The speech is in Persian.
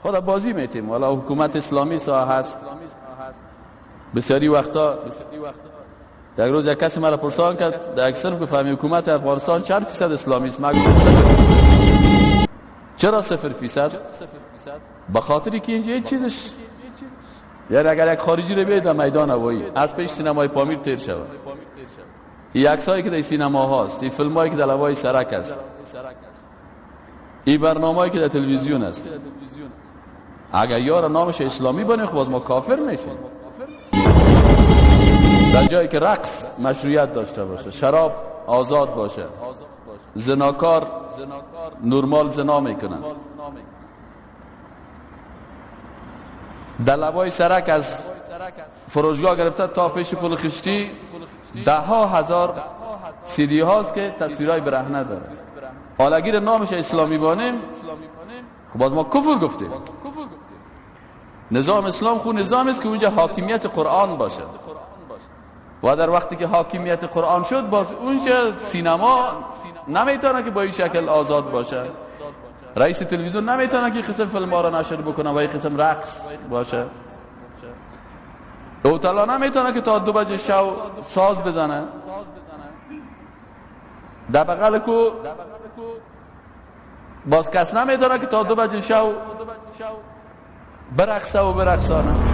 خدا بازی میتیم. والا حکومت اسلامی سا هست. بسیاری وقتا یک روز یک کسی مرا پرسان کرد در اکثر بفهمی حکومت افغانستان چند فیصد اسلامی است؟ من گفتم 0%. چرا 0%؟ به خاطری که اینجا هیچ چیزش، یعنی اگر یک خارجی رو بیاید در میدان هوایی از پیش سینمای پامیر تیر شود، این عکسایی که در سینما هاست، این فیلمایی که در لوای سرک است، این برنامه‌ای که در تلویزیون است، اگر یار نامش اسلامی بنه خب باز ما کافر میشیم. در جایی که رقص مشروعیت داشته باشه، شراب آزاد باشه، زناکار نورمال زنا میکنن، در لبای سرک از فروشگاه گرفته تا پیش پل خشتی 10,000 CD هاست که تصویرهای برهنه داره. حالا اگر نامش اسلامی بانیم خب باز ما کفر گفتیم. نظام اسلام خود نظام است که اونجا حاکمیت قرآن باشه و در وقتی که حاکمیت قرآن شد باز اونجا سینما نمیتونه که با این شکل آزاد باشه، رئیس تلویزیون نمیتونه که قسم فیلم ها را نشر بکنه و این قسم رقص باشه، اوتلا نمیتونه که تا 2 بجه شو ساز بزنه، در بغل کو باز کس نمیتونه که تا 2 بجه شو برقصه و برقصانه.